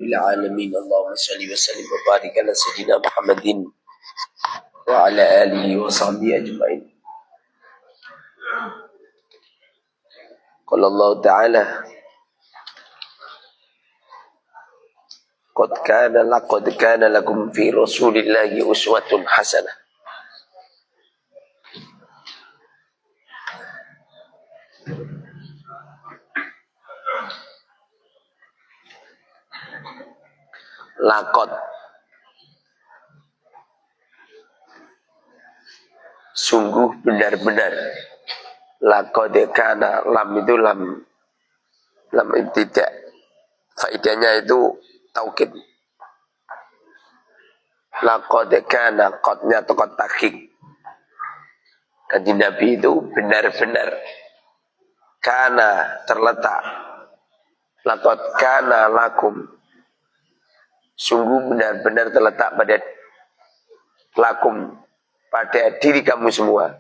rabbil alamin. Allahumma shalli wa sallim wa barik ala sayyidina Muhammadin wa ala alihi wa sahbihi ajma'in. Qala Allah Ta'ala Qad kana lakum fi rasulillahi uswatun hasanah. Lakot, sungguh benar-benar. Lakot kana, lam itu lam tidak, faedahnya itu taukid. Lakot kana, kotnya atau kot takhik. Kanjeng Nabi itu benar-benar. Kana terletak. Lakot kana lakum, sungguh benar-benar terletak pada lakum, pada diri kamu semua.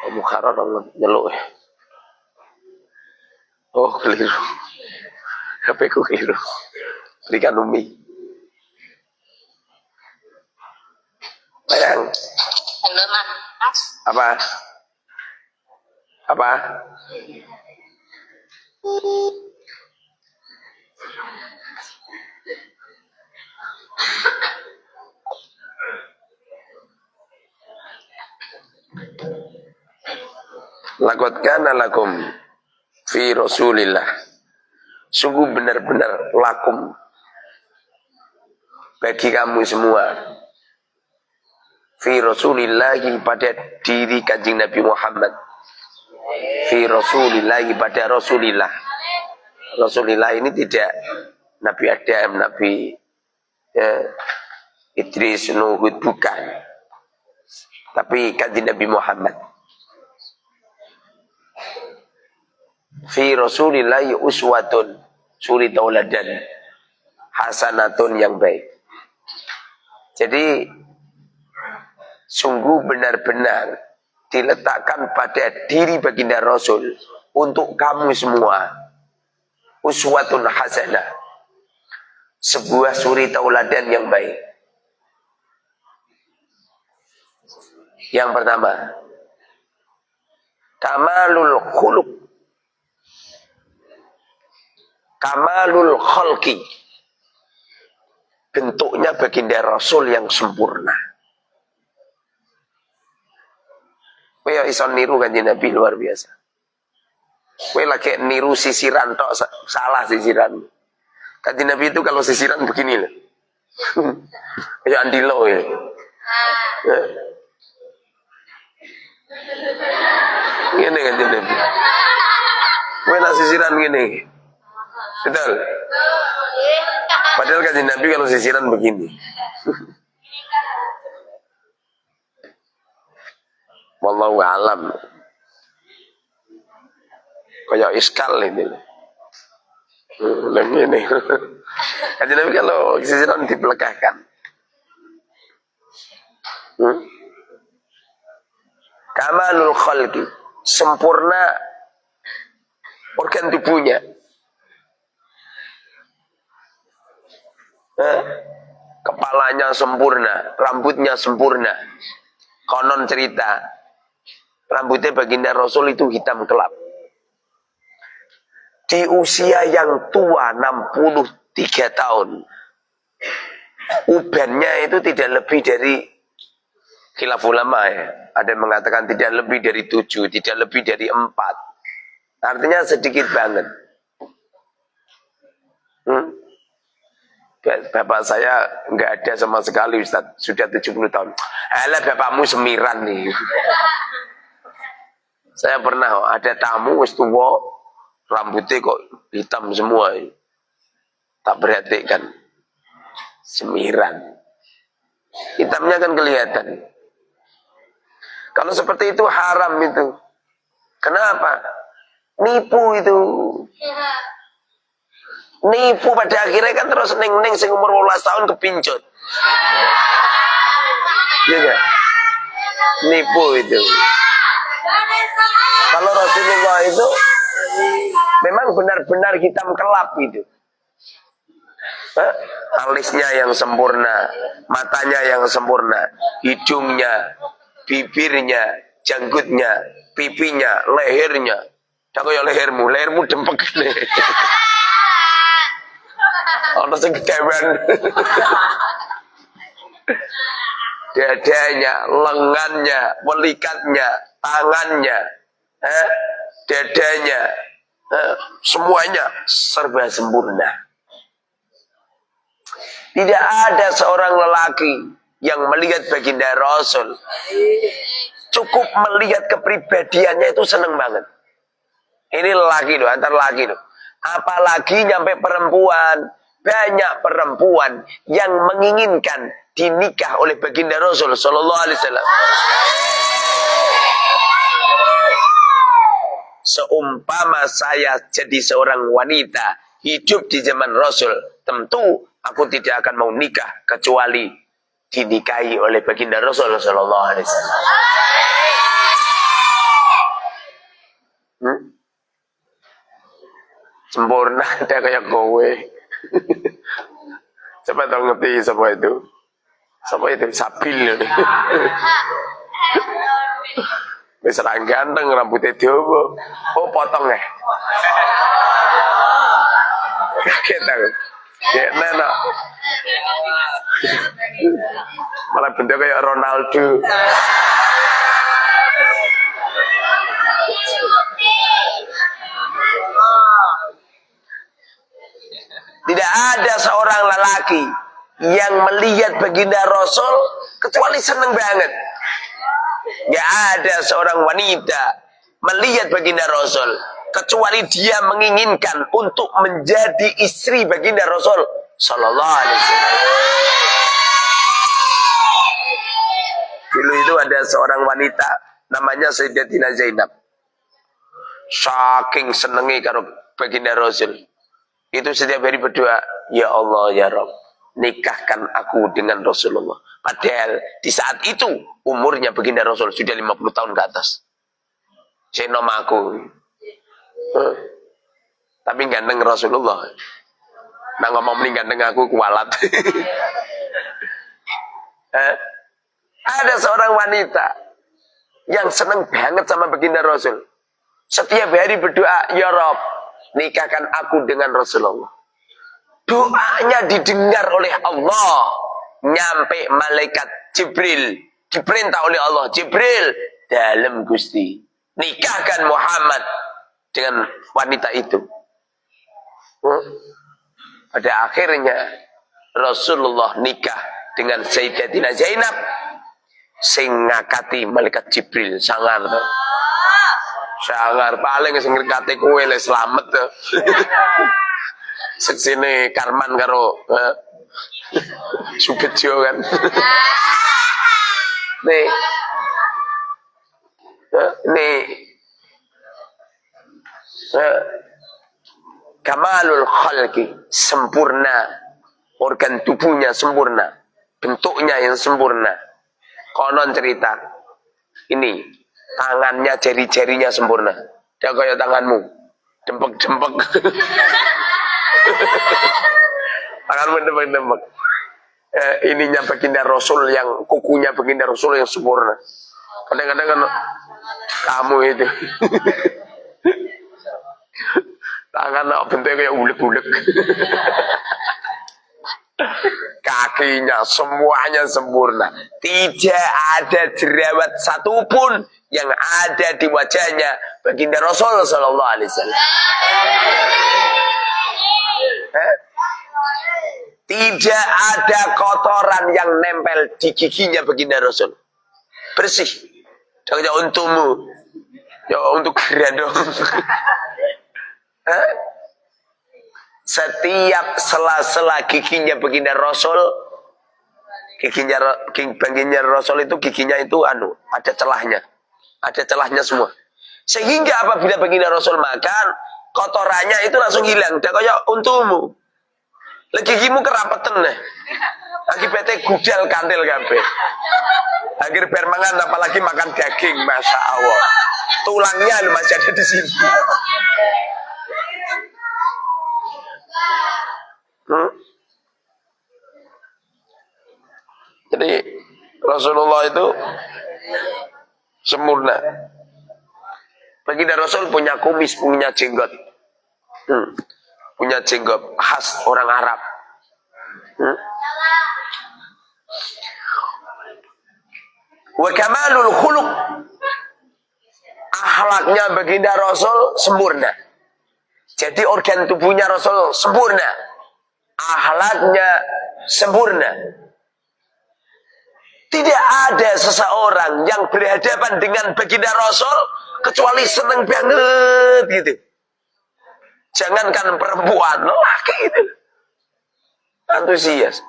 Kamu karar Allah nyeluk ya. Oh keliru, HP ku keliru. Berikan Umi. Bayang. Halo Mas. Apa? Laqad kana lakum fi Rasulillah, sungguh benar-benar lakum bagi kamu semua, fi Rasulillah, pada diri Kanjeng Nabi Muhammad, fi Rasulillah, pada Rasulillah. Rasulillah ini tidak Nabi Adam, Nabi Idris, Nuh, bukan, tapi Kanjeng Nabi Muhammad. Fi Rasulillahi uswatun, suri tauladan, hasanatun yang baik. Jadi sungguh benar-benar diletakkan pada diri baginda Rasul untuk kamu semua uswatun hasanah, sebuah suri tauladan yang baik. Yang pertama, kamalul khuluq, kamalul khalqi, bentuknya baginda Rasul yang sempurna. Kowe iso niru Kanjeng Nabi luar biasa. Kowe lagi niru sisiran tok, salah sisiran. Kanjeng Nabi itu kalau sisiran begini loh. Kayak Andilo ya. Gini Kanjeng Nabi. Kowe nak sisiran gini. Betul. Padahal Kanjeng Nabi kalau sisiran begini. Wallahu alam. Kayak iskal ini. Ini. Kanjeng Nabi kalau sisiran dipelekahkan. Kamalul khalqi, sempurna organ tubuhnya. Kepalanya sempurna, rambutnya sempurna. Konon cerita, rambutnya baginda Rasul itu hitam gelap. Di usia yang tua 63 tahun, ubannya itu tidak lebih dari, khilaf ulama ya, ada yang mengatakan tidak lebih dari 7, tidak lebih dari 4. Artinya sedikit banget. Bapak saya enggak ada sama sekali Ustaz, sudah 70 tahun. Alah bapakmu semiran nih. Saya pernah ada tamu wis tuwa, rambutnya kok hitam semua. Tak perhatikan. Semiran. Hitamnya kan kelihatan. Kalau seperti itu haram itu. Kenapa? Nipu itu. Nipu pada akhirnya kan terus neng-neng sing umur 12 tahun kepincut. Iya gak? Nipu itu. Kalau Rasulullah itu memang benar-benar hitam kelap gitu. Alisnya yang sempurna, matanya yang sempurna, hidungnya, bibirnya, janggutnya, pipinya, lehernya. Tak kaya lehermu dempek nih. Ono sing kewan. Dadanya, lengannya, melikatnya, tangannya, dadanya, semuanya serba sempurna. Tidak ada seorang lelaki yang melihat baginda Rasul, cukup melihat kepribadiannya itu seneng banget. Ini lelaki loh, antar lelaki loh. Apalagi nyampe perempuan, banyak perempuan yang menginginkan dinikah oleh baginda Rasul Sallallahu Alaihi Wasallam. Seumpama saya jadi seorang wanita hidup di zaman Rasul, tentu aku tidak akan mau nikah kecuali dinikahi oleh baginda Rasul Sallallahu Alaihi Wasallam. Sempurna ada kayak kowe. Siapa tahu ngerti siapa itu? Siapa itu? Sabil. Wis ra ganteng rambutnya dawa. Oh potong ya. Kaget aku. Ya nenek. Malah bentuk kayak Ronaldo. Tidak ada seorang lelaki yang melihat baginda Rasul kecuali seneng banget. Gak ada seorang wanita melihat baginda Rasul kecuali dia menginginkan untuk menjadi istri baginda Rasul Sallallahu Alaihi Wasallam. Dulu itu ada seorang wanita namanya Sayyidatina Zainab. Saking senengi karo baginda Rasul, itu setiap hari berdoa, ya Allah ya Rabb, nikahkan aku dengan Rasulullah. Padahal di saat itu umurnya baginda Rasul sudah 50 tahun ke atas. Saya nama aku. Tapi ganteng Rasulullah. Nah ngomong mending ganteng aku kualat. Ada seorang wanita yang seneng banget sama baginda Rasul. Setiap hari berdoa, ya Rabb, nikahkan aku dengan Rasulullah. Doanya didengar oleh Allah. Nyampe malaikat Jibril diperintah oleh Allah, Jibril, dalam Gusti, nikahkan Muhammad dengan wanita itu. Pada akhirnya Rasulullah nikah dengan Sayyidatina Zainab, sing ngakati malaikat Jibril sangar tuh. Sangar paling sing ngakati kowe le slamet tuh. Seksine Karman karo Subejo kan. Nih kamalul khalqi, sempurna organ tubuhnya, sempurna bentuknya yang sempurna. Konon cerita ini tangannya, jari-jarinya sempurna. Dia kayak tanganmu, dempek-dempek. Tanganmu dempek-dempek. Ininya baginda Rasul, yang kukunya baginda Rasul yang sempurna. Kadang-kadang kan kamu itu tangan bentuknya kayak ulek-ulek. Kakinya semuanya sempurna. Tidak ada jerawat satupun yang ada di wajahnya baginda Rasul Sallallahu Alaihi Wasallam. Tidak ada kotoran yang nempel di giginya baginda Rasul. Bersih. Jangan untukmu. Ya untuk gerandong. Setiap sela-sela giginya baginda Rasul, baginda Rasul itu giginya itu ada celahnya. Ada celahnya semua. Sehingga apabila baginda Rasul makan, kotorannya itu langsung hilang. Dia kayak untukmu. Lagi gigimu kerapetan nih. Akibatnya gudal kantil kabeh. Akhir bermangan apalagi makan daging, masya Allah. Tulangnya lu masih ada di sini. Jadi Rasulullah itu sempurna. Baginda Rasul punya kumis, punya jenggot. Punya jenggot khas orang Arab. Wa kamalul khuluq, akhlaknya baginda Rasul sempurna. Jadi organ tubuhnya Rasul sempurna, akhlaknya sempurna. Tidak ada seseorang yang berhadapan dengan baginda Rasul kecuali seneng banget gitu. Jangankan perempuan, laki itu antusias.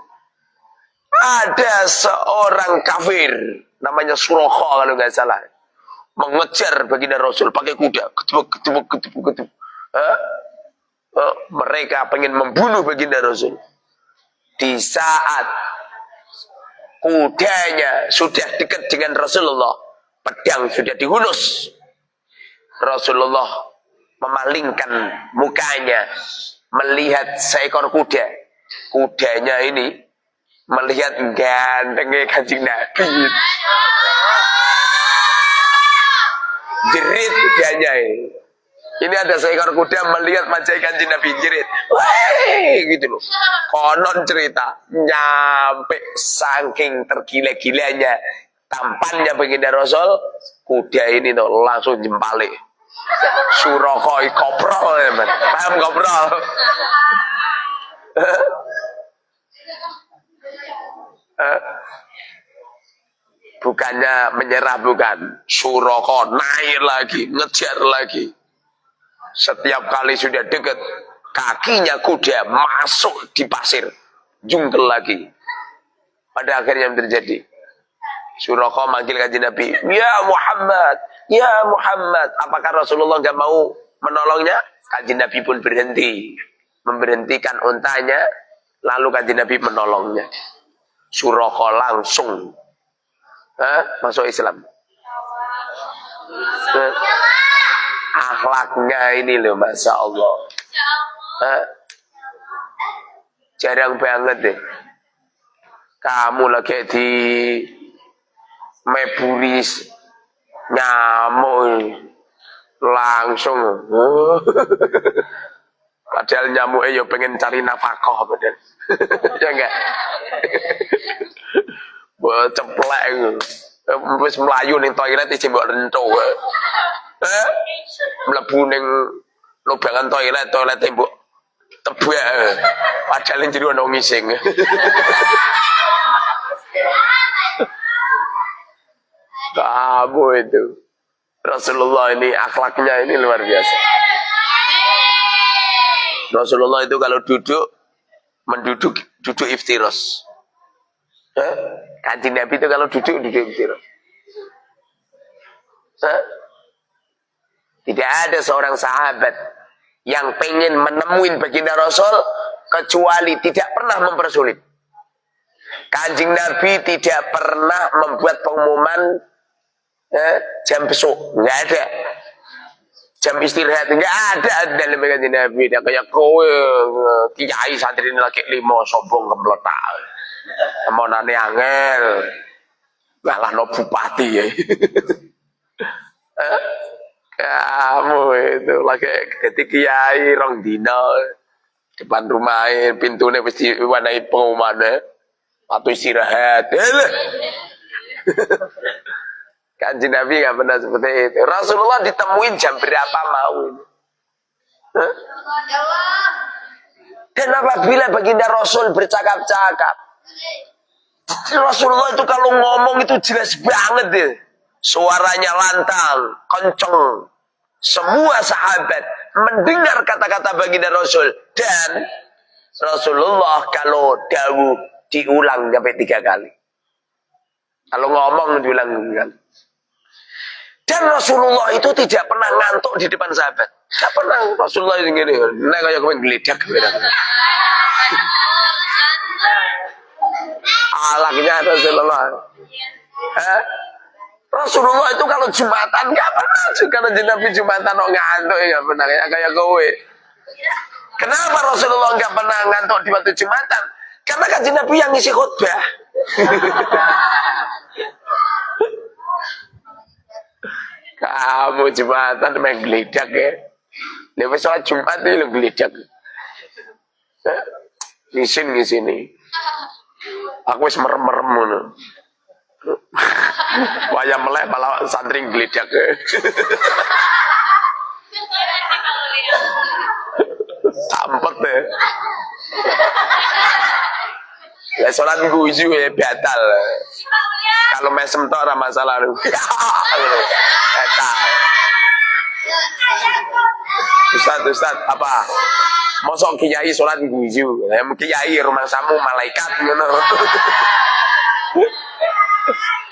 Ada seorang kafir namanya Suraqah kalau nggak salah, mengejar baginda Rasul pakai kuda, ketepuk. Mereka pengen membunuh baginda Rasul. Di saat kudanya sudah dekat dengan Rasulullah, pedang sudah dihunus, Rasulullah memalingkan mukanya melihat seekor kuda. Kudanya ini melihat gantengnya Kanjeng Nabi. Jerit kudanya ini. Ini ada seekor kuda melihat wajah Kanjeng Nabi, jerit. Wah, gitu loh. Konon cerita nyampe saking tergila-gilanya tampannya baginda Rasul, kuda ini tuh langsung jempalik. Suraqah koprol ya, man. Paham koprol? Bukannya menyerah, bukan. Suraqah naik lagi, ngejar lagi. Setiap kali sudah dekat, kakinya kuda masuk di pasir, jungkel lagi. Pada akhirnya yang terjadi, Suraqah manggil Kanjeng Nabi, "Ya Muhammad, ya Muhammad." Apakah Rasulullah nggak mau menolongnya? Kanjeng Nabi pun berhenti, memberhentikan untanya, lalu Kanjeng Nabi menolongnya. Suraqah langsung masuk Islam. Akhlaknya ini loh, Masya Allah. Jarang banget deh kamu lagi di meburis nyamuk langsung. Padahal nyamuknya ya pengen cari nafkah, padahal. Ya enggak? Ceplek wis mlayu ning toilet iki mbok rento. Mlebu ning lubangan toilet mbok tebak. Padahal ning jero ono ngising. Kamu itu Rasulullah ini akhlaknya ini luar biasa. Rasulullah itu kalau duduk iftiros. Kanjeng Nabi itu kalau duduk iftiros. Tidak ada seorang sahabat yang pengen menemuin baginda Rasul kecuali tidak pernah mempersulit. Kanjeng Nabi tidak pernah membuat pengumuman jam besok, nggak ada. Jam istirahat nggak ada dalam Kanjeng Nabi. Dia kayak kowe kiai santri ini lagi 5 sombong kemeletak. Mau nane angel, malah no bupati ya. Kamu itu lagi jadi kiai rong dino depan rumah pintunya mesti warnai pengumumannya atau istirahat. Kanjeng Nabi nggak pernah seperti itu. Rasulullah ditemuin jam berapa mau. Dan apabila baginda Rasul bercakap-cakap, Rasulullah itu kalau ngomong itu jelas banget deh. Suaranya lantang, kenceng. Semua sahabat mendengar kata-kata baginda Rasul. Dan Rasulullah kalau dawuh diulang sampai 3 kali. Kalau ngomong diulang 3 kali. Dan Rasulullah itu tidak pernah ngantuk di depan sahabat. Tidak pernah. Rasulullah itu gini. Nah kayak kemarin geledak. Alaknya Rasulullah. Rasulullah itu kalau Jumatan nggak pernah juga kanjeng Nabi Jumatan kok ngantuk nggak pernah kayak kowe. Kenapa Rasulullah nggak pernah ngantuk di waktu Jumatan? Karena kanjeng Nabi yang ngisi khutbah. Kamu Jumatan main geledak ya. Lepas sholat Jumat itu lo geledak. Ngisin nih. Aku wis merem-merem ngono. Wayah melek malah santri geledak. Sampet deh. Ya sholat guju ya batal. Kalau mesem tok ora masalah. Batal. Ustaz, apa? Mosok kiai sholat guju. Kiai rumah samu malaikat ngono.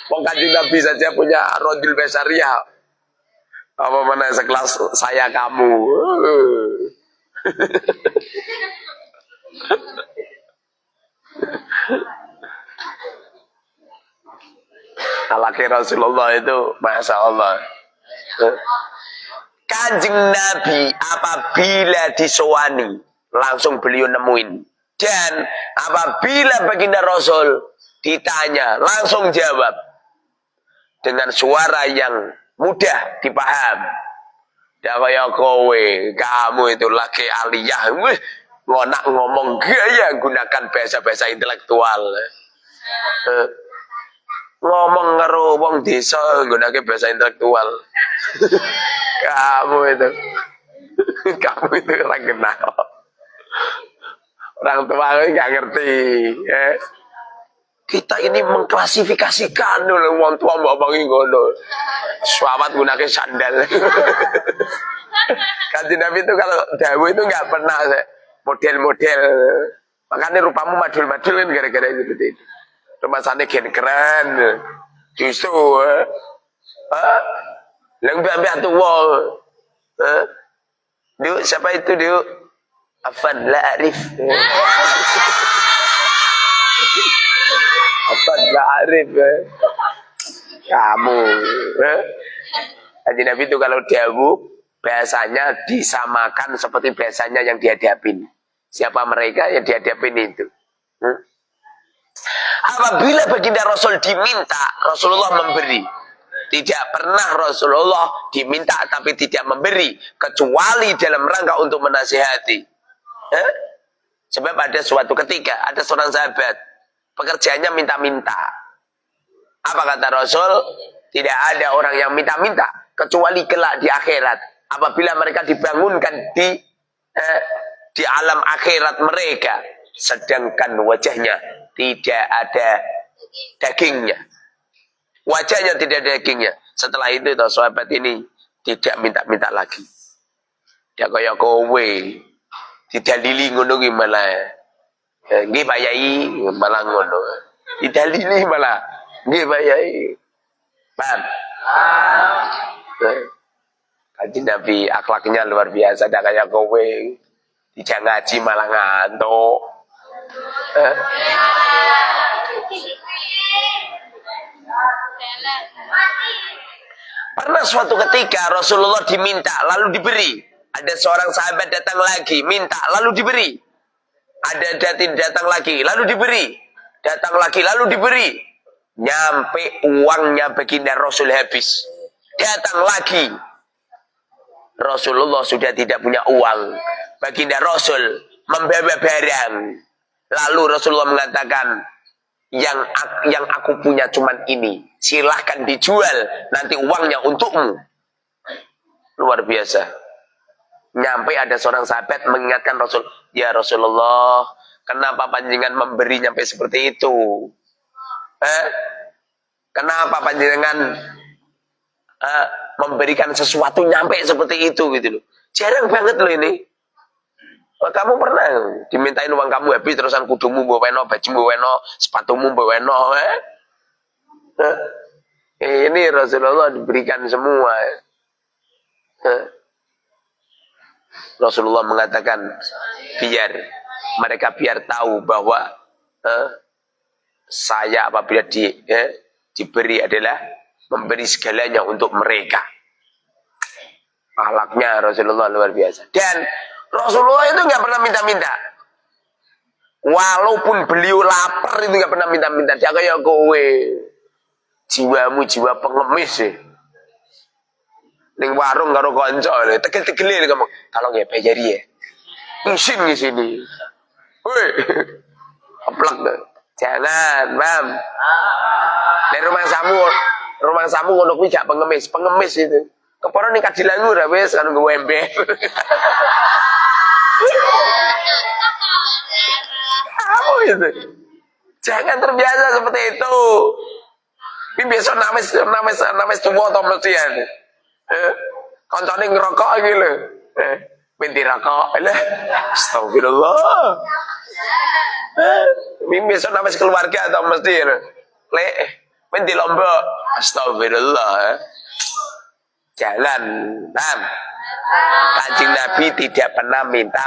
Wong Kanjeng Nabi saja punya Rodul Besariah. Apa mana sekelas saya kamu. Alaki Rasulullah itu Masya Allah. Kanjeng Nabi apabila disowani langsung beliau nemuin. Dan apabila baginda Rasul ditanya langsung jawab dengan suara yang mudah dipaham. Ya kayak kowe, kamu itu laki aliyah, ngonak ngomong gaya gunakan bahasa-bahasa intelektual. Ngomong karo wong desa nggunakake bahasa intelektual. Kamu itu orang kenal. Orang tua nggak ngerti. Kita ini mengklasifikasikan dulu wong tua mbok bangi ngono. Suawat gunake sandal. Kanjeng Nabi itu kalau dawuh itu nggak pernah model-model. Makanya rupamu madul-madul kan gara-gara itu seperti itu. Rumah sana gen keren. Justru mbak tua. Duk siapa itu duk? Afan la arif. Afan la arif. Kamu. Kanjeng Nabi itu kalau dawuh bahasanya disamakan seperti bahasanya yang dihadapin. Siapa mereka yang dihadapin itu? Apabila baginda Rasul diminta, Rasulullah memberi. Tidak pernah Rasulullah diminta tapi tidak memberi, kecuali dalam rangka untuk menasihati. Sebab ada suatu ketika ada seorang sahabat pekerjaannya minta-minta. Apa kata Rasul? Tidak ada orang yang minta-minta kecuali kelak di akhirat. Apabila mereka dibangunkan di alam akhirat mereka, sedangkan wajahnya tidak ada dagingnya. Wajahnya tidak ada dagingnya. Setelah itu sahabat ini tidak minta-minta lagi. Dia kaya kowe. Didalili ngono ki malah. Nggih Pak Yai, malah ngono. Didalili malah. Nggih Pak Yai. Paham? Kanjeng Nabi akhlaknya luar biasa, dak kaya kowe. Tidak ngaji malah ngantuk. Pernah suatu ketika Rasulullah diminta lalu diberi. Ada seorang sahabat datang lagi minta lalu diberi. Ada datang lagi lalu diberi. Datang lagi lalu diberi. Nyampe uangnya baginda Rasul habis. Datang lagi. Rasulullah sudah tidak punya uang. Baginda Rasul membawa barang. Lalu Rasulullah mengatakan, yang aku punya cuman ini. Silahkan dijual. Nanti uangnya untukmu. Luar biasa. Nyampe ada seorang sahabat mengingatkan Rasul. Ya Rasulullah, kenapa panjenengan memberi nyampe seperti itu? Kenapa panjenengan memberikan sesuatu nyampe seperti itu gitu loh. Jarang banget loh ini. Kamu pernah dimintain uang kamu habis terusan kudumu mboweno, bajumu mboweno, sepatumu mboweno, ini Rasulullah diberikan semua. Rasulullah mengatakan biar mereka tahu bahwa saya apabila diberi adalah memberi segalanya untuk mereka. Akhlaknya Rasulullah luar biasa. Dan Rasulullah itu nggak pernah minta-minta. Walaupun beliau lapar itu nggak pernah minta-minta. Dia kayak kowe, jiwamu jiwa pengemis sih. Ning warung karo kanca, tegel-tegel kamu. Tolong ya bayari ya. Isin di sini. Woi, keplek deh. Jangan, Mam. Dari rumah samu ngono kuwi jak pengemis itu. Keporo ning kadilanmu ra wis karo nggo ember. Kamu itu. Jangan terbiasa seperti itu. Ini besok names tuwa to mesti ya. Kancane ngerokok iki lho. Binti rokok. Lah, astagfirullah. Ini besok names keluarga atau mesti ya. Lek, binti lombok. Astagfirullah. Jalan, Nam. Kanjeng Nabi tidak pernah minta.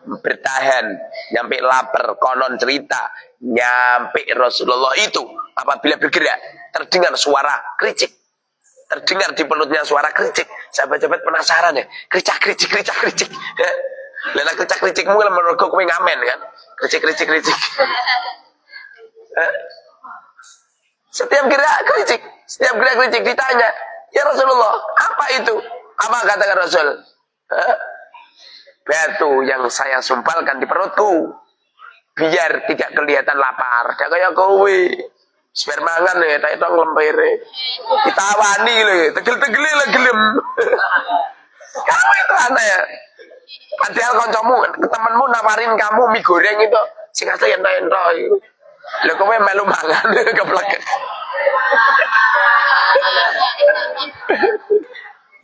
Bertahan, nyampe lapar, konon cerita, nyampe Rasulullah itu apabila bergerak, terdengar suara kericik. Terdengar di perutnya suara kericik. Sahabat-sahabat penasaran ya, kericik. Lena kericikmu kalau menurut kowe ngamen kan? Kericik. Setiap gerak kericik ditanya, ya Rasulullah, apa itu? Apa kata Rasul? Batu yang saya sumpalkan di perutku, biar tidak kelihatan lapar. Dia kayak kowe, biar mangan ya, tak itu lempere. Ditawani lho, tegel-tegel lah gelem. Kamu itu aneh ya. Padahal kancamu, temanmu nawarin kamu mie goreng itu, sing asli ento-ento itu. Lho kowe melu mangan keplek.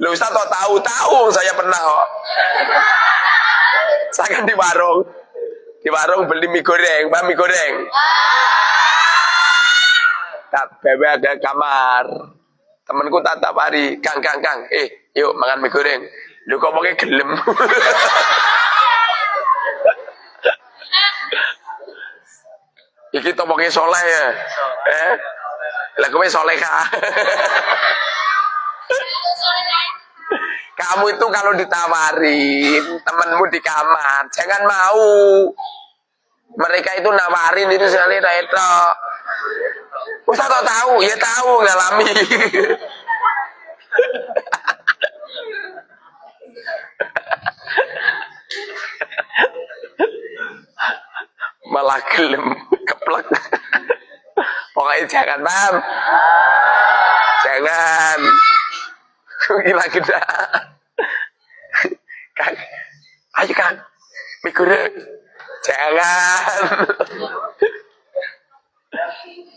Lho Ustaz tahu saya pernah kok. Saya kan di warung beli mie goreng, mie goreng. Tak bawa ke kamar. Temanku tak hari, Kang, yuk makan mie goreng. Lu kok pakai gelem. Iki tombongnya soleh ya. Lah kowe solehah. Kamu itu kalau ditawarin temanmu di kamar, jangan mau. Mereka itu nawarin itu sekali itu. Ustaz tahu, ya tahu ngalami. Malah gelem keplek. Pokoknya jangan, Mam. Jangan. Gila geda. Kang, ayo Kang, mie goreng. Jangan.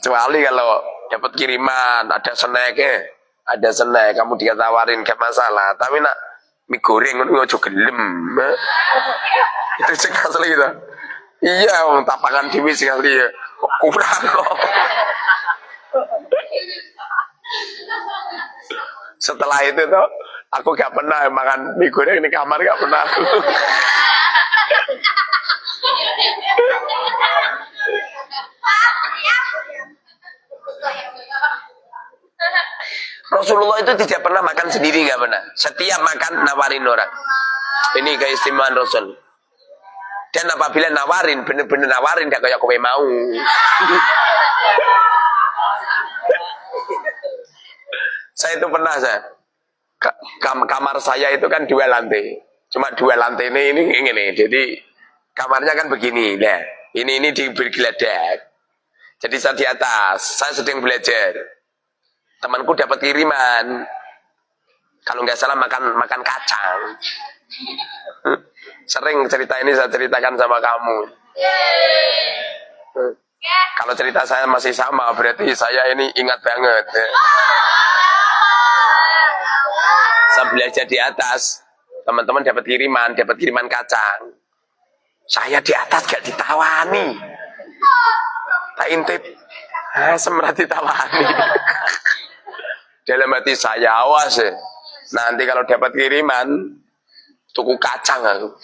Kecuali kalau dapat kiriman, ada snack, kamu ditawarin gak masalah. Tapi nak mie goreng itu ojo gelem. Itu sing asli gitu. Iya, tapangan dewi sekali ya. Kurang kok. Setelah itu tuh aku gak pernah makan mie goreng di kamar, gak pernah. Rasulullah itu tidak pernah makan sendiri, gak pernah. Setiap makan nawarin orang. Ini keistimewaan Rasul. Dan apabila nawarin, bener-bener nawarin, gak kayak kowe mau. Saya itu pernah kamar saya itu kan 2 lantai. Cuma 2 lantai ini. Jadi kamarnya kan begini. Nah, ini diberi geladak. Jadi saya di atas, saya sedang belajar. Temanku dapat kiriman. Kalau nggak salah makan kacang. Sering cerita ini saya ceritakan sama kamu. Kalau cerita saya masih sama, berarti saya ini ingat banget. Saya belajar di atas, teman-teman dapat kiriman kacang. Saya di atas gak ditawani. Tak intip, semerat ditawani. Dalam hati saya, awas ya. Nanti kalau dapat kiriman, tuku kacang aku.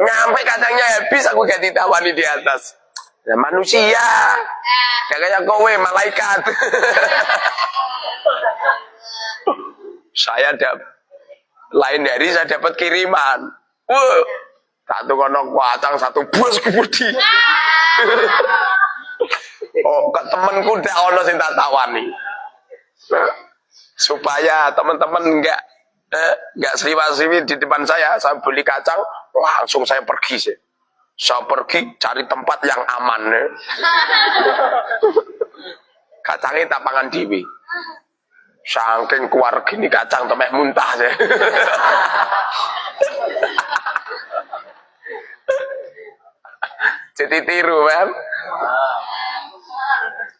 Nyampe kacangnya habis, aku gak ditawani di atas. Nah, manusia. Ya kayak kowe malaikat. Saya lain dari saya dapat kiriman. Wah, satu kono kuatang satu bus kebudi. Oh, ke temanku ndak ono sing tak tawani. Supaya teman-teman enggak sriwa-sriwi di depan saya beli kacang, langsung saya pergi sih. Saya pergi cari tempat yang aman. Kacangnya tak pangan dewi. Saking keluar gini kacang temeh muntah sih. Jadi tiru kan?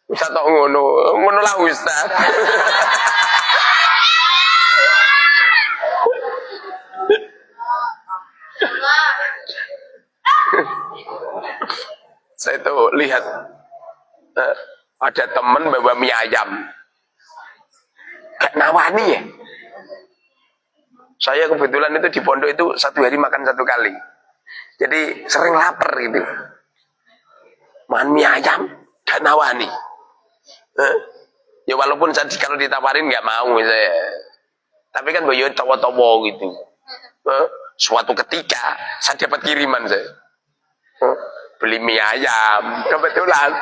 Ustaz tok ngono lah Ustaz. Saya tuh lihat ada temen bawa mie ayam, gak nawani ya. Saya kebetulan itu di pondok itu satu hari makan satu kali, jadi sering lapar gitu. Makan mie ayam, gak nawani. Ya walaupun saya kalau ditawarin nggak mau saya, tapi kan boyo towo-towo gitu. Suatu ketika saya dapat kiriman saya. Beli mie ayam, kebetulan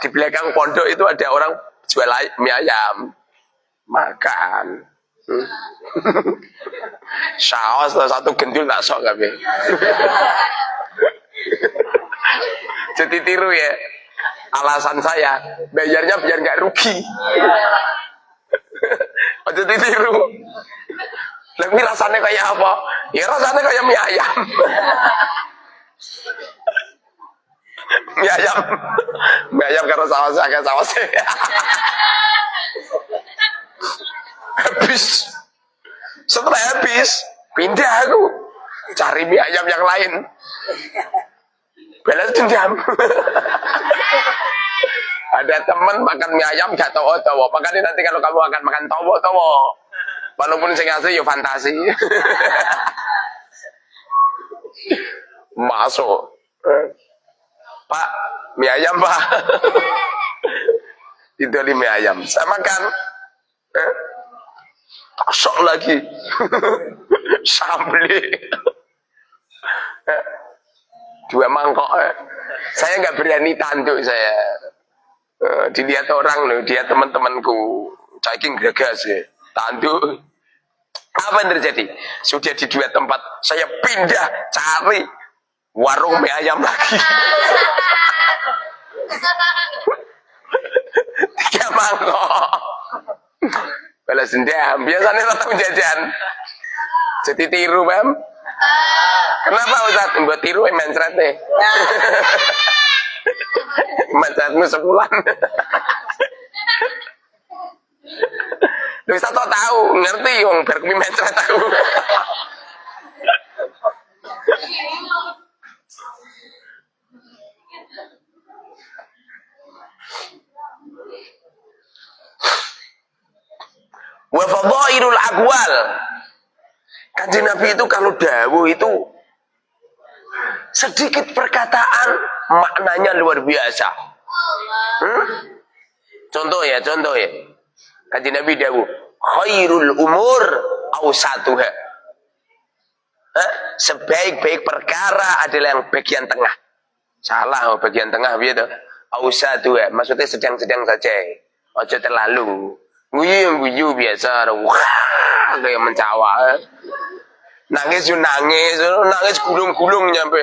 di belakang pondok itu ada orang jual mie ayam, makan. Saus satu gendul tak sok kabeh. Jadi tiru ya. Alasan saya bayarnya biar nggak rugi. Jadi tiru. Tapi rasanya kayak apa? Ya rasanya kayak mie ayam. Mie ayam karena sausnya kayak sausnya. Habis. Setelah habis, pindah aku cari mie ayam yang lain. Balas dendam. Ada teman makan mie ayam gak tahu-tahu. Makanya nanti kalau kamu akan makan tahu-tahu, walaupun saya ngasih ya fantasi. Masuk. Pak, mie ayam Pak. Itu di mie ayam. Saya makan. Kosong lagi. Sambli. Dua mangkok. Saya nggak berani tanduk saya. Dilihat orang loh, dia teman-temanku. Caking gagas ya. Tanduk. Apa yang terjadi? Sudah di dua tempat, saya pindah cari warung mie ayam lagi. 3 mangkok. Balas dendam. Biasanya tetap jajan. Jadi tiru, Bam. Kenapa Ustaz? Buat tiru mencret deh. Mencretmu sebulan. Lu Ustaz tahu, ngerti yang berkemi mencret aku. Wa fadhailul aqwal. Kanjeng Nabi itu kalau dawuh itu sedikit perkataan maknanya luar biasa. Contoh ya. Kanjeng Nabi dawuh, khairul umur awsatuha. Sebaik-baik perkara adalah yang bagian tengah. Salah bagian tengah begitu. Awsatuha maksudnya sedang-sedang saja. Ojo terlalu. Guyu biasa, wah kayak mencawa. Nangis gulung-gulung nyampe.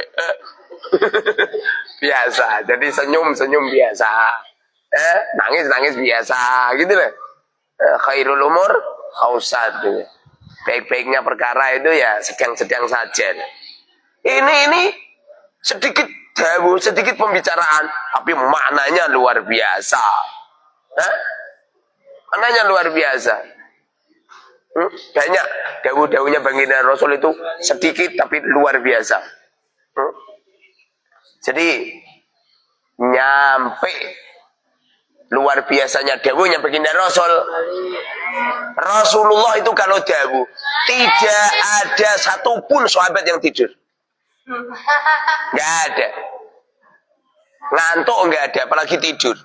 Biasa, jadi senyum biasa. Nangis biasa, gitu lah. Khairul umur khausat. Baik-baiknya perkara itu ya sedang-sedang saja. Ini sedikit dawuh, sedikit pembicaraan, tapi maknanya luar biasa. Maknanya luar biasa. Banyak dawuh-dawuhnya baginda Rasul itu sedikit tapi luar biasa. Jadi nyampe luar biasanya dawuhnya baginda Rasul. Rasulullah itu kalau dawuh tidak ada satupun sahabat yang tidur. Gak ada. Ngantuk enggak ada, apalagi tidur.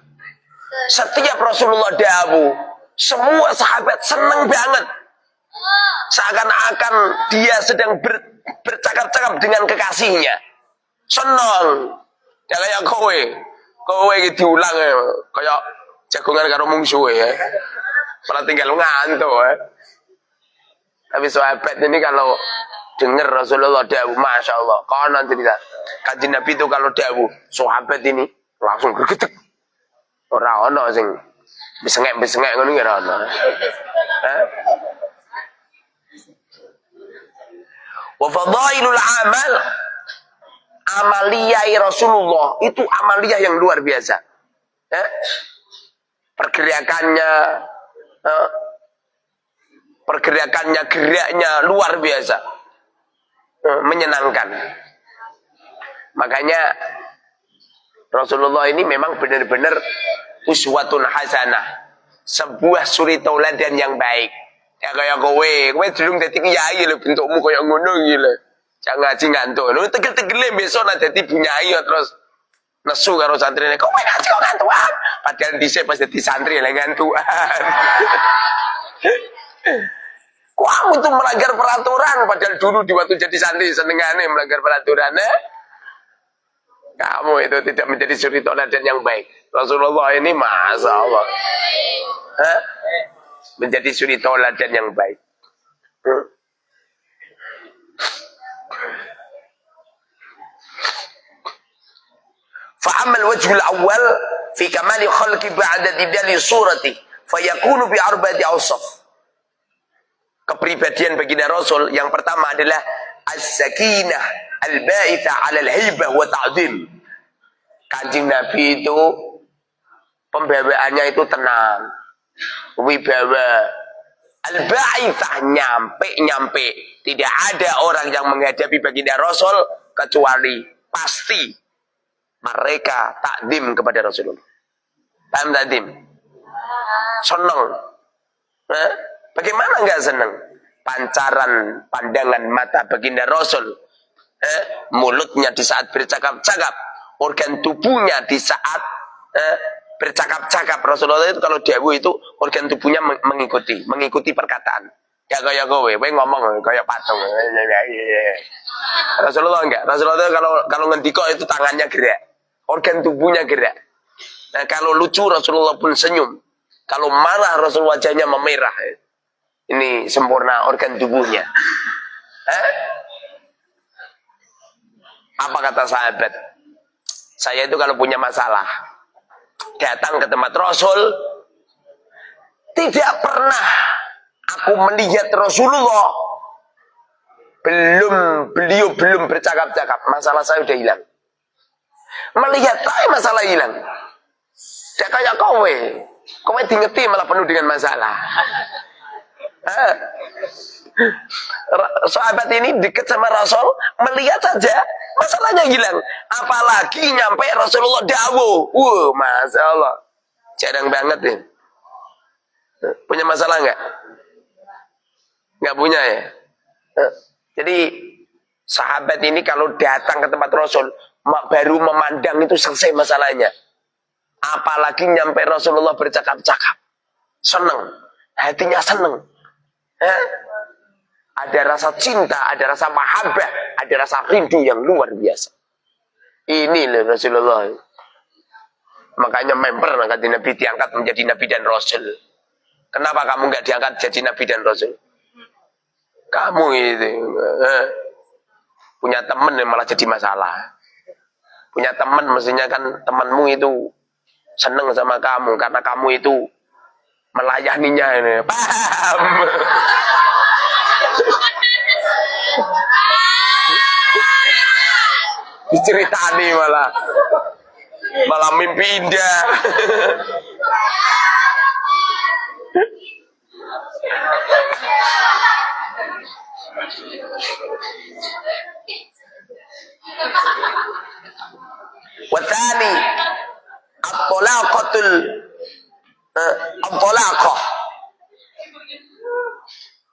Setiap Rasulullah dawuh, semua sahabat seneng banget. Seakan-akan dia sedang bercakap-cakap dengan kekasihnya. Seneng. Ya kayak kowe. Kowe iki diulang ya, kayak jagongan karo mungsuhe ya. Malah tinggal ngantuk ya. Tapi sahabat ini kalau dengar Rasulullah dawuh, Masya Allah, konon cerita. Kanjeng Nabi itu kalau dawuh, sahabat ini langsung bergetek. Ora ono sing besengek-besengek ngono iki ora ono. Wa fadailul amal, amaliyah Rasulullah itu amaliyah yang luar biasa. Pergerakannya, geraknya luar biasa, menyenangkan. Makanya Rasulullah ini memang benar-benar uswatun hasanah, sebuah suri tauladan yang baik. Ya kayak kowe durung dadi kiai lho, bentukmu kayak ngono iki lho. Jangan ngaji ngantuk. Lho tegel-tegele besok nek dadi bunyai terus nesu karo santrine. Kowe ngaji kok ngantukan? Padahal dhisik pas dadi santri lek ngantukan. Kamu tuh melanggar peraturan, padahal dulu di waktu jadi santri senengane melanggar peraturan. Kamu itu tidak menjadi suri tauladan yang baik. Rasulullah ini Masya Allah menjadi suri tauladan yang baik. Fa'amal wajhul awal fi kamali khalqi ba'da didali surati fayakunu bi arba'ati awsaf. Kepribadian baginda Rasul yang pertama adalah as-sakinah al-ba'itha 'ala al-haibah wa ta'dhim. Kanjeng Nabi itu pembawaannya itu tenang, wibawa. Al-ba'ithah, nyampe. Tidak ada orang yang menghadapi baginda Rasul kecuali pasti mereka takdim kepada Rasulullah. Paham takdim? Seneng. Bagaimana enggak seneng? Pancaran pandangan mata baginda Rasul, mulutnya di saat bercakap-cakap, organ tubuhnya di saat bercakap-cakap. Rasulullah itu kalau dawuh itu organ tubuhnya mengikuti perkataan. Ya kayak kowe ngomong kayak patung. Rasulullah enggak. Rasulullah kalau ngendika itu tangannya gerak, organ tubuhnya gerak. Nah, kalau lucu Rasulullah pun senyum. Kalau marah Rasul wajahnya memerah. Ini sempurna organ tubuhnya. Apa kata sahabat? Saya itu kalau punya masalah datang ke tempat Rasul, tidak pernah aku melihat Rasulullah beliau belum bercakap-cakap, masalah saya udah hilang. Melihat saya masalah hilang. Tidak kayak kowe diingeti malah penuh dengan masalah. Sahabat ini dekat sama Rasul, melihat saja masalahnya hilang. Apalagi nyampe Rasulullah dawuh. Masya Allah, jarang banget ya. Punya masalah nggak? Nggak punya ya. Jadi sahabat ini kalau datang ke tempat Rasul baru memandang itu selesai masalahnya. Apalagi nyampe Rasulullah bercakap-cakap, seneng, hatinya seneng. Ada rasa cinta, ada rasa mahabbah, ada rasa rindu yang luar biasa. Ini loh Rasulullah. Makanya member angkat Nabi diangkat menjadi Nabi dan Rasul. Kenapa kamu nggak diangkat jadi Nabi dan Rasul? Kamu itu punya teman yang malah jadi masalah. Punya teman mestinya kan temanmu itu seneng sama kamu karena kamu itu melayaninya ini. Paham? Diceritani malah mimpi indah. Wathani at-talaqah.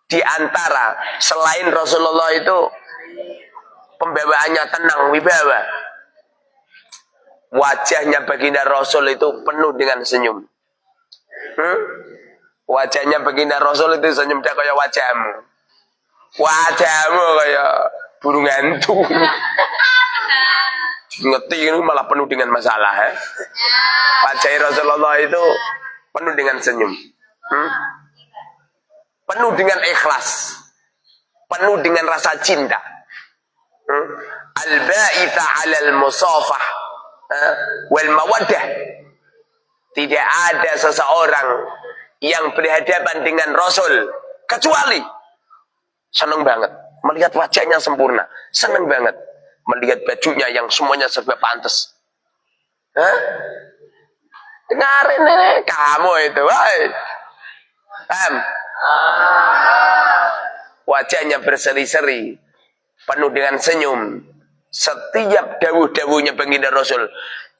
Di antara selain Rasulullah itu pembawaannya tenang, wibawa. wajahnya baginda Rasul itu penuh dengan senyum. Wajahnya baginda Rasul itu senyum dia kayak wajahmu. Wajahmu kayak burung hantu. Ngerti ini malah penuh dengan masalah ya. Wajah Rasulullah itu penuh dengan senyum. Penuh dengan ikhlas. Penuh dengan rasa cinta. Al-ba'itha 'alal musafah wal mawaddah. Tidak ada seseorang yang berhadapan dengan Rasul kecuali senang banget melihat wajahnya sempurna, senang banget melihat bajunya yang semuanya serba pantas. Dengarin ini kamu itu, woi. Wajahnya berseri-seri, penuh dengan senyum. Setiap dawuh-dawuhnya baginda Rasul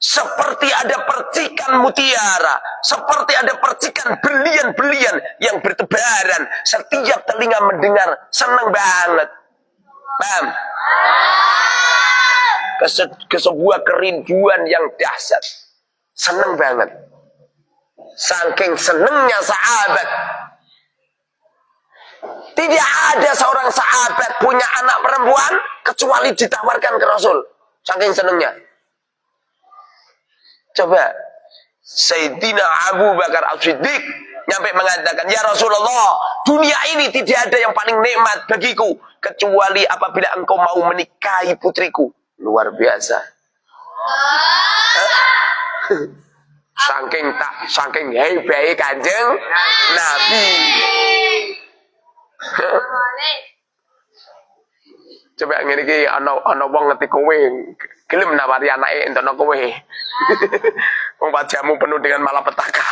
seperti ada percikan mutiara, seperti ada percikan berlian-berlian yang bertebaran. Setiap telinga mendengar senang banget. Paham? Ke sebuah kerinduan yang dahsyat. Senang banget. Saking senangnya sahabat. Tidak ada seorang sahabat punya anak perempuan kecuali ditawarkan ke Rasul. Saking senangnya. Coba Sayyidina Abu Bakar As-Siddiq nyampe mengatakan, ya Rasulullah, dunia ini tidak ada yang paling nikmat bagiku kecuali apabila engkau mau menikahi putriku. Luar biasa. Saking hebat Kanjeng Nabi. Coba ngene iki ana wong ngerti kowe gelem nawari anake entono kowe. Wong wajahmu penuh dengan malapetaka.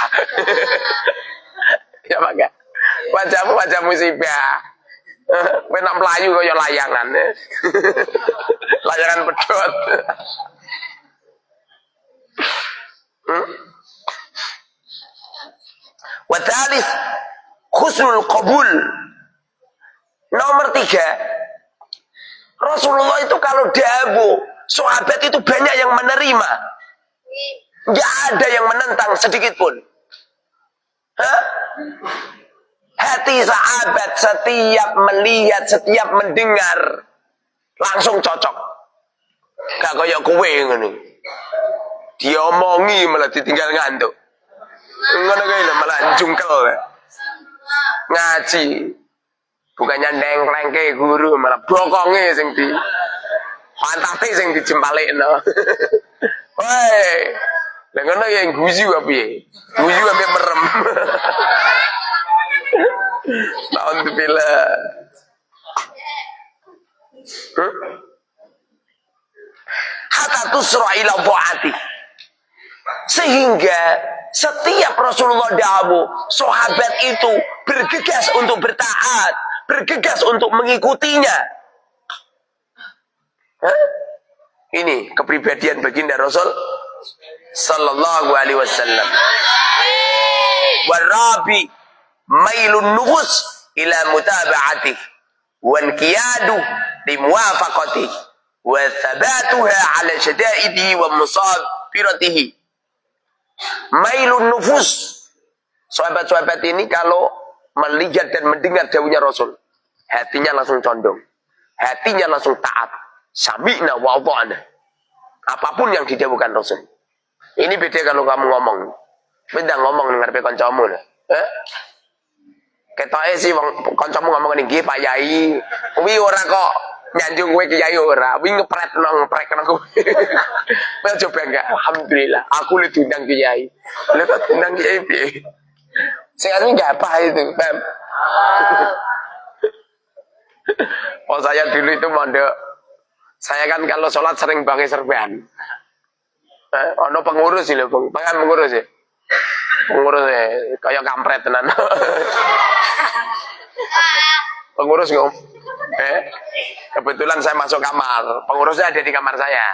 Ya Pak. Wajahmu musibah. Kowe nak mlayu kaya layangan. Layangan pedhot. Wa thalith husnul qabul. Nomor 3, Rasulullah itu kalau dawuh, sahabat itu banyak yang menerima. Enggak ada yang menentang sedikit pun. Hati sahabat setiap melihat, setiap mendengar langsung cocok. Gak kayak kowe ngene. Diomongi malah ditinggal ngantuk. Ngono kae malah jungkel. Ngaji. Bukannya nengklengke guru malah bokonge sing di pantate sing dijempalekno. Woi. Lah ngono ya guyu apa piye? Guyu ambek merem. Alhamdulillah. Hatta tusra ila ta'ati. Sehingga setiap Rasulullah dawuh, sahabat itu bergegas untuk bertaat, bergegas untuk mengikutinya. Ini kepribadian baginda Rasul sallallahu alaihi wasallam. Warabi mailun nufus ila mutaba'atih wal qiyadu limuwafaqatih wa thabatuha ala syada'idihi wa musabiratihi. Mailun nufus. Sahabat-sahabat ini kalau melihat dan mendengar dawuhnya Rasul, hatinya langsung condong, hatinya langsung taat. Sami'na wa ata'na. Apapun yang didawuhkan Rasul. Ini beda kalau kamu ngomong. Beda ngomong ngarepe kancamu. Ketoke sih wong kancamu ngomong nggih Pak Yai. Kuwi ora kok nyanjung kowe Kiai ora. Kuwi ngepret nang kowe. Well coba enggak. Alhamdulillah aku le diundang Kiai. Lha kok diundang Kiai piye? Sing asli enggak apa itu, Pam. Oh saya dulu itu mondok. Saya kan kalau sholat sering pakai serban. Ono pengurus sih loh, Bang. Pengurus ya. Pengurus ya, kayak kampret tenan. Pengurus ngom. Kebetulan saya masuk kamar. Pengurusnya ada di kamar saya.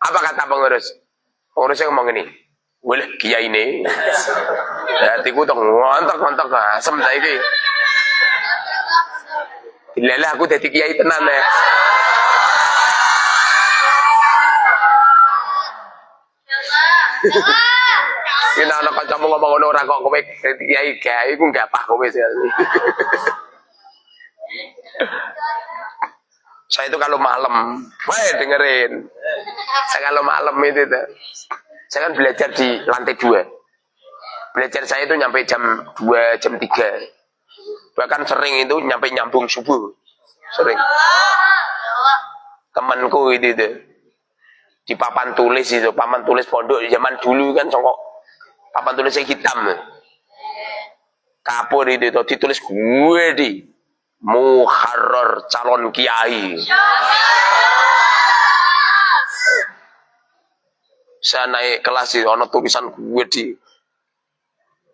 Apa kata pengurus? Pengurusnya ngomong gini. Boleh kiai ini. Hatiku tuh ngontok asem saiki. Dilele aku dadi kiai tenan ya. Ini anak kancamu ngomong ngono ora kok kowe kiai iku enggak apa kowe sih. Saya itu kalau malam, dengerin. Saya kalau malam itu tuh, saya kan belajar di lantai 2. Belajar saya itu nyampe jam 2, jam 3. Bahkan sering itu nyampe nyambung subuh. Sering. Temanku itu tuh. Di papan tulis itu, papan tulis pondok zaman dulu kan songkok papan tulisnya hitam. Kapur itu tuh ditulis gue di Muharrar calon kiai. Saya naik kelas itu, ono tulisan gue di.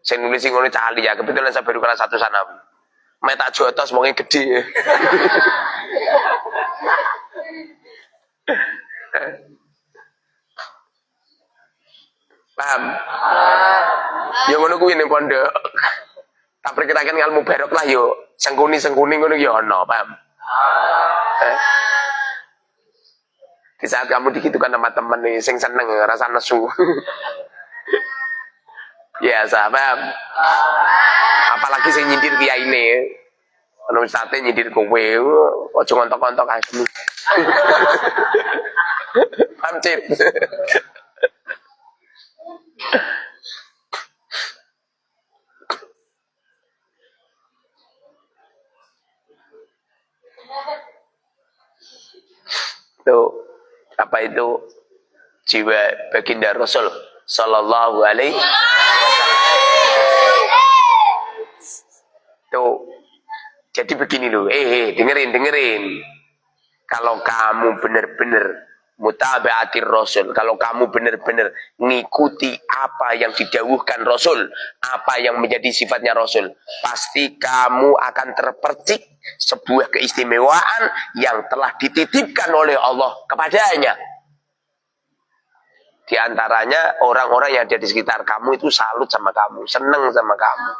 Saya nulis ngono cali ya, kebetulan saya baru kelas 1 sana. Meta jotos mungkin gede. Paham? Yang ngono kuwi ning pondok. Tak perkirakan ilmu barok lah yo. Sengkuni ngono yo ono, paham? Di saat kamu digitukan sama temen nih, sing seneng rasa nesu. Ya, paham? Apalagi sing nyindir kiai ini. Ono sate nyindir kowe, ojo ngontok-ngontok kamu. Paham, Cip? Itu apa itu jiwa baginda Rasul sallallahu alaihi wasallam. Tuh jadi begini loh, dengerin. Kalau kamu benar-benar mutaba'atir Rasul, kalau kamu benar-benar ngikuti apa yang didawuhkan Rasul, apa yang menjadi sifatnya Rasul, pasti kamu akan terpercik sebuah keistimewaan yang telah dititipkan oleh Allah kepadanya. Di antaranya orang-orang yang ada di sekitar kamu itu salut sama kamu, seneng sama kamu.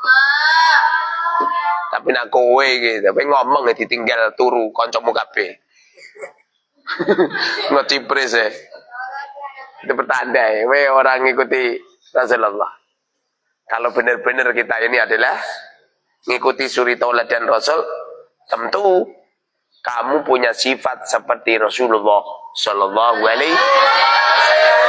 Tapi nak kowe gitu, tapi ngomong ya ditinggal turu kancamu kabeh. Ngecipres ya. Itu pertanda ya, orang ngikuti Rasulullah. Kalau benar-benar kita ini adalah ngikuti suri tauladan Rasul, tentu kamu punya sifat seperti Rasulullah sallallahu alaihi wasallam.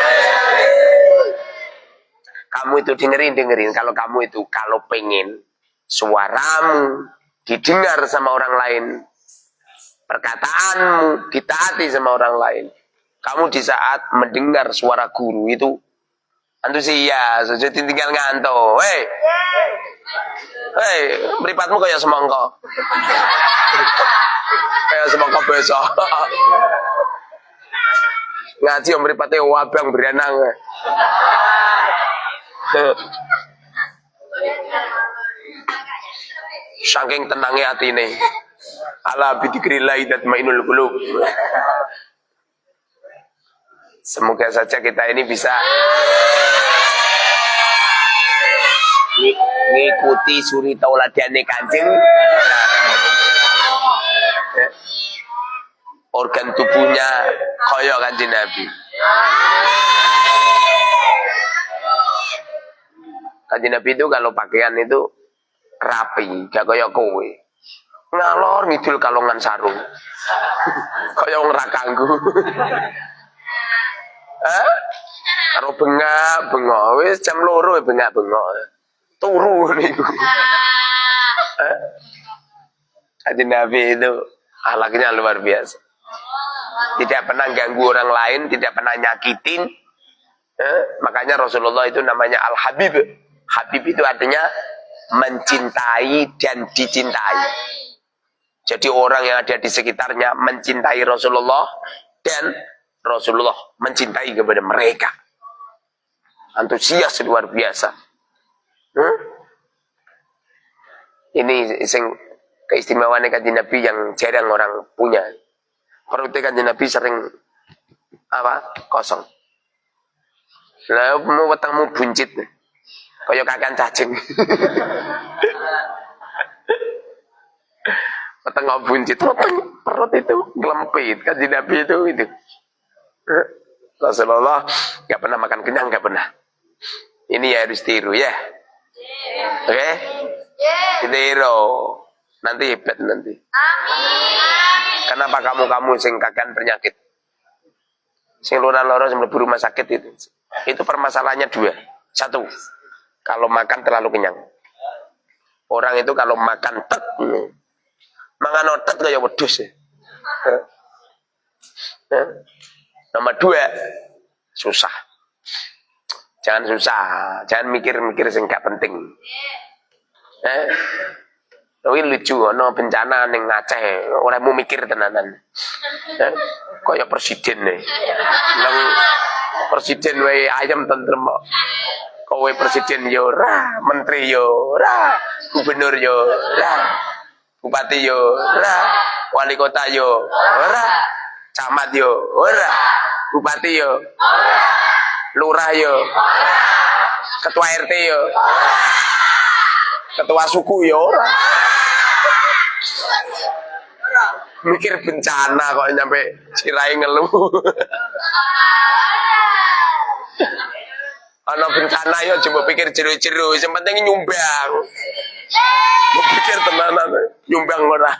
Kamu itu dengerin. Kalau kamu itu kalau pengen suaramu didengar sama orang lain, perkataanmu ditaati sama orang lain, kamu di saat mendengar suara guru itu antusias, jadi tinggal ngantuk. Mripatmu kayak semangka. Kayak semangka besok. Ngaji om mripate wabang berenang. Saking tenangnya hati ini. Ala bidzikrillah tatmainul qulub. Semoga saja kita ini bisa ngikuti suri tauladane Kanjeng. Organ tubuhnya koyo Kanjeng Nabi. Kanjeng Nabi itu kalau pakaian itu rapi, gak koyo kowe. Ngalor ngidul kalongan sarung. Kaya wong ra kanggo. Karo bengak wis jam 2 bengak-bengok. Turu niku. Kanjeng Nabi itu akhlaknya luar biasa. Tidak pernah ganggu orang lain, tidak pernah nyakitin. Makanya Rasulullah itu namanya Al-Habib. Habib itu artinya mencintai dan dicintai. Jadi orang yang ada di sekitarnya mencintai Rasulullah dan Rasulullah mencintai kepada mereka. Antusias luar biasa. Ini keistimewaan Kanjeng Nabi yang jarang orang punya. Perutnya Kanjeng Nabi sering kosong. Lah mau wetengmu buncit. Kaya kakan cacing. Petengah buncit, perut itu gelempit. Kanjeng Nabi itu. Rasulullah gak pernah makan kenyang, gak pernah. Ini ya harus tiru ya. Oke? Ditiru. Nanti hebat nanti. Kenapa kamu sing kakean penyakit? Sing loro-loro sing mlebu rumah sakit itu. Itu permasalahannya dua. Satu, kalau makan terlalu kenyang. Orang itu kalau makan tek, mangan otot kaya wedhus ya. Nomor dua, susah. Jangan susah, jangan mikir-mikir sing gak penting. Tapi lucu, no bencana ning Aceh, orang mau mikir tenanan. Kaya presiden nih. Nang presiden wae ayam tentrem kok. Kowe presiden yo ora, menteri yo ora, gubernur yo ora, bupati yo ora, wali kota yo ora, camat yo ora, bupati yo ora, lurah yo, ketua RT yo, ketua suku yo ora. Mikir bencana kok nyampe sirai ngeluh. Ana bencana yo coba pikir jero-jero, sing penting nyumbang. Mbok pikir tenanan nyumbang ora.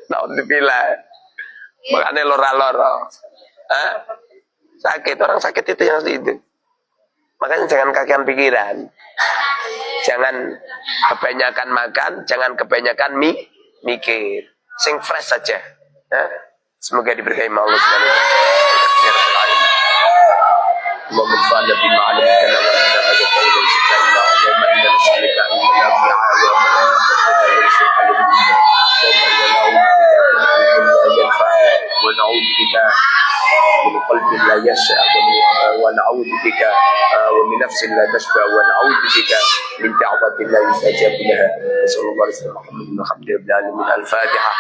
Naudzubillah. Makanya lora-lora. Sakit, orang sakit itu yang itu. Makanya jangan kakean pikiran. Jangan kebanyakan makan, jangan kebanyakan mikir. Sing fresh saja. Semoga diberkahi Allah Subhanahu wa taala. اللهم صل بما علمتنا واننا قد قول استقينا اللهم انا نسالك ان لا تضيع ونعوذ بك من قلب لا يشاء ونعوذ بك ومن نفس لا تشبع ونعوذ بك من دعوة لا يستجاب لها. صلى الله عليه وسلم محمد بن عبد الله الفاتحة.